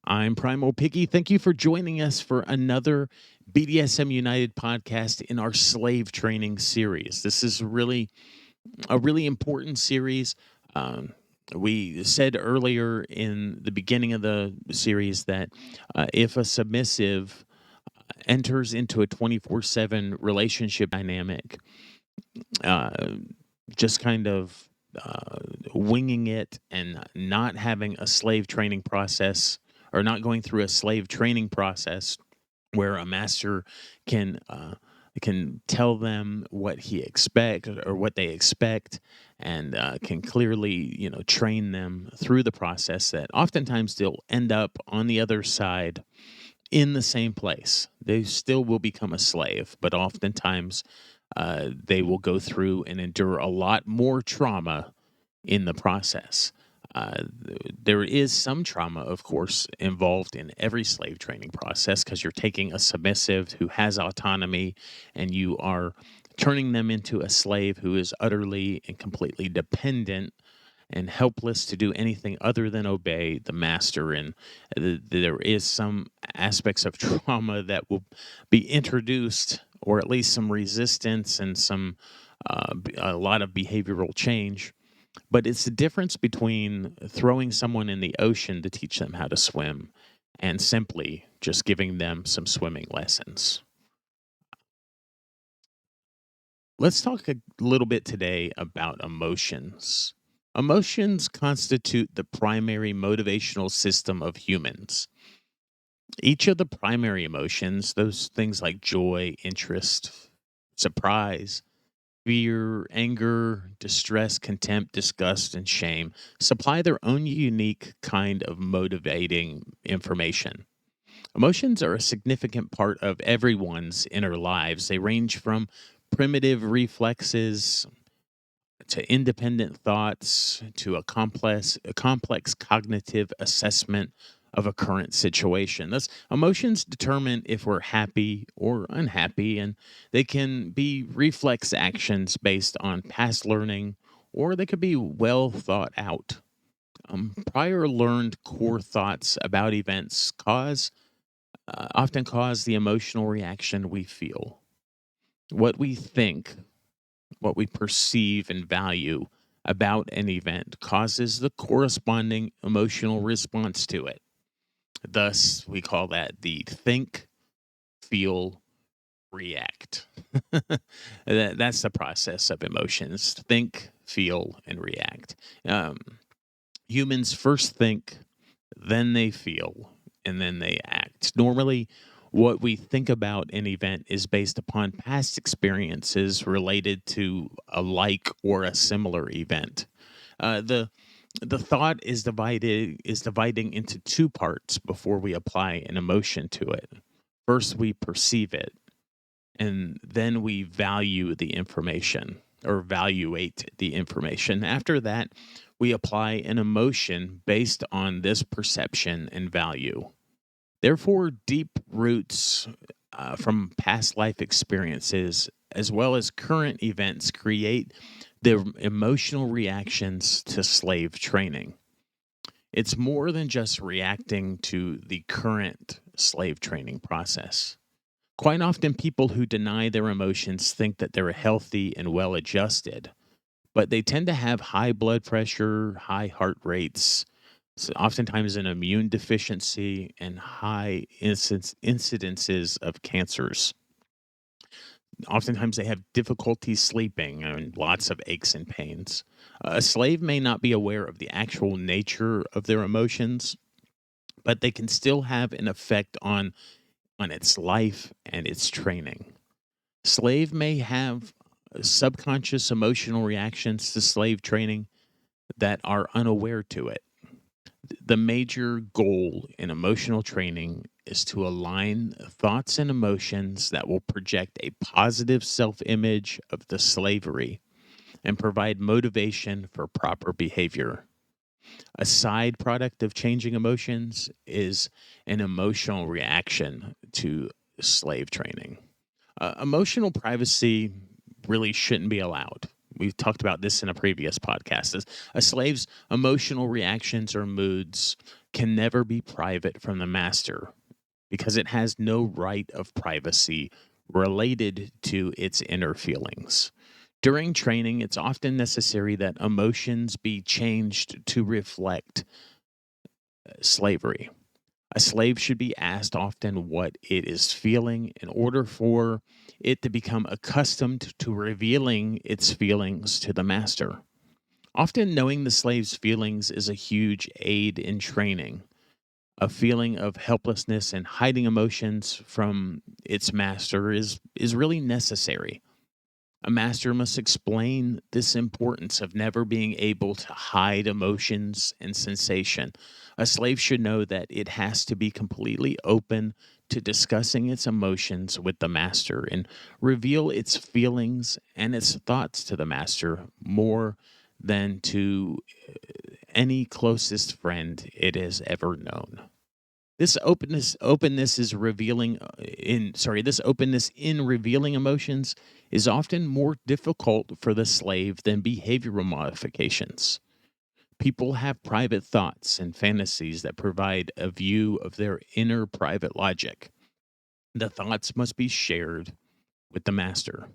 I'm Primal Piggy. Thank you for joining us for another BDSM United podcast in our slave training series. This is really a really important series. Um, we said earlier in the beginning of the series that if a submissive enters into a 24/7 relationship dynamic, uh, just kind of winging it and not having a slave training process or not going through a slave training process where a master can can tell them what he expect or what they expect and can clearly train them through the process, that oftentimes they'll end up on the other side in the same place. They still will become a slave, but oftentimes they will go through and endure a lot more trauma in the process. There is some trauma, of course, involved in every slave training process, because you're taking a submissive who has autonomy and you are turning them into a slave who is utterly and completely dependent and helpless to do anything other than obey the master. And there is some aspects of trauma that will be introduced, or at least some resistance and some a lot of behavioral change. But it's the difference between throwing someone in the ocean to teach them how to swim and simply just giving them some swimming lessons. Let's talk a little bit today about emotions. Emotions constitute the primary motivational system of humans. Each of the primary emotions, those things like joy, interest, surprise, fear, anger, distress, contempt, disgust, and shame, supply their own unique kind of motivating information. Emotions are a significant part of everyone's inner lives. They range from primitive reflexes to independent thoughts to a complex cognitive assessment of a current situation. Thus, emotions determine if we're happy or unhappy, and they can be reflex actions based on past learning, or they could be well thought out. Prior learned core thoughts about events often cause the emotional reaction we feel. What we think, what we perceive and value about an event causes the corresponding emotional response to it. Thus, we call that the think, feel, react. That's the process of emotions: think, feel, and react. Um, Humans first think, then they feel, and then they act. Normally, what we think about an event is based upon past experiences related to a like or a similar event. The thought is dividing into two parts before we apply an emotion to it. First, we perceive it, and then we value the information or evaluate the information. After that, we apply an emotion based on this perception and value. Therefore, deep roots from past life experiences as well as current events create the emotional reactions to slave training. It's more than just reacting to the current slave training process. Quite often, people who deny their emotions think that they're healthy and well adjusted, but they tend to have high blood pressure, high heart rates, so oftentimes an immune deficiency, and high incidences of cancers. Oftentimes, they have difficulty sleeping and lots of aches and pains. A slave may not be aware of the actual nature of their emotions, but they can still have an effect on its life and its training. Slave may have subconscious emotional reactions to slave training that are unaware to it. The major goal in emotional training is to align thoughts and emotions that will project a positive self image of the slavery and provide motivation for proper behavior. A side product of changing emotions is an emotional reaction to slave training. Emotional privacy really shouldn't be allowed. We've talked about this in a previous podcast. A slave's emotional reactions or moods can never be private from the master because it has no right of privacy related to its inner feelings. During training, it's often necessary that emotions be changed to reflect slavery. A slave should be asked often what it is feeling in order for it to become accustomed to revealing its feelings to the master. Often, knowing the slave's feelings is a huge aid in training. A feeling of helplessness and hiding emotions from its master is really necessary. A master must explain this importance of never being able to hide emotions and sensation. A slave should know that it has to be completely open to discussing its emotions with the master and reveal its feelings and its thoughts to the master more than to any closest friend it has ever known. This openness in revealing emotions is often more difficult for the slave than behavioral modifications. People have private thoughts and fantasies that provide a view of their inner private logic. The thoughts must be shared with the master.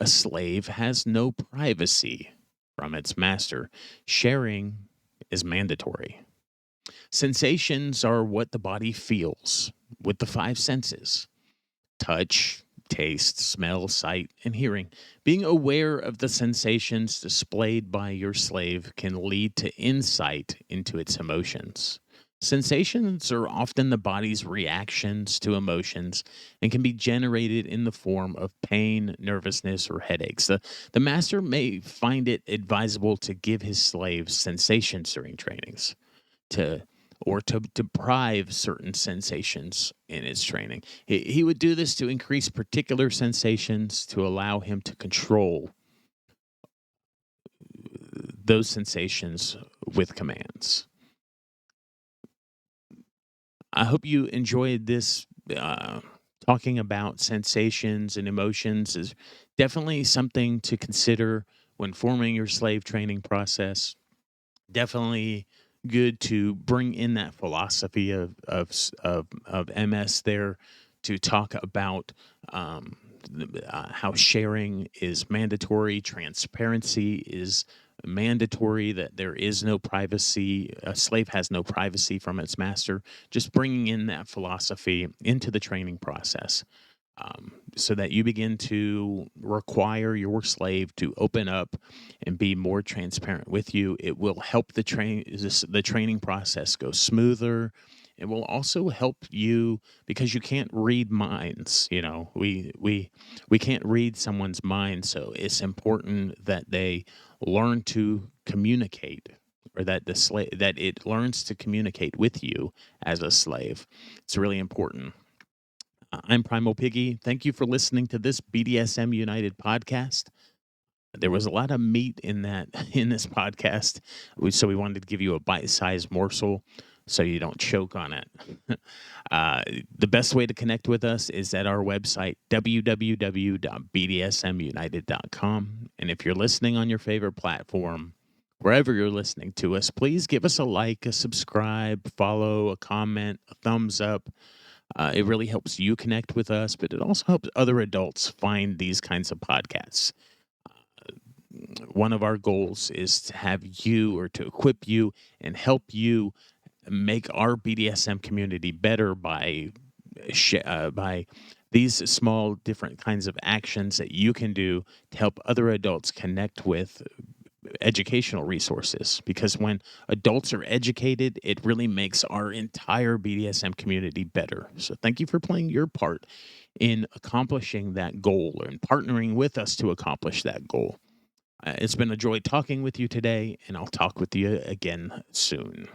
A slave has no privacy from its master. Sharing is mandatory. Sensations are what the body feels with the five senses: touch, taste, smell, sight, and hearing. Being aware of the sensations displayed by your slave can lead to insight into its emotions. Sensations are often the body's reactions to emotions and can be generated in the form of pain, nervousness, or headaches. The master may find it advisable to give his slaves sensations during trainings to or to deprive certain sensations in his training. He would do this to increase particular sensations to allow him to control those sensations with commands. I hope you enjoyed this. Talking about sensations and emotions is definitely something to consider when forming your slave training process. Definitely good to bring in that philosophy of MS there to talk about how sharing is mandatory, transparency is mandatory, that there is no privacy. A slave has no privacy from its master. Just bringing in that philosophy into the training process, so that you begin to require your slave to open up and be more transparent with you. It will help the training process go smoother. It will also help you because you can't read minds. You know, we can't read someone's mind, so it's important that they learn to communicate, or that that it learns to communicate with you as a slave. It's really important. I'm Primal Piggy. Thank you for listening to this BDSM United podcast. There was a lot of meat in that in this podcast, so we wanted to give you a bite-sized morsel so you don't choke on it. The best way to connect with us is at our website, www.bdsmunited.com. And if you're listening on your favorite platform, wherever you're listening to us, please give us a like, a subscribe, follow, a comment, a thumbs up. It really helps you connect with us, but it also helps other adults find these kinds of podcasts. One of our goals is to have you, or to equip you and help you make our BDSM community better by these small different kinds of actions that you can do to help other adults connect with educational resources. Because when adults are educated, it really makes our entire BDSM community better. So thank you for playing your part in accomplishing that goal and partnering with us to accomplish that goal. It's been a joy talking with you today, and I'll talk with you again soon.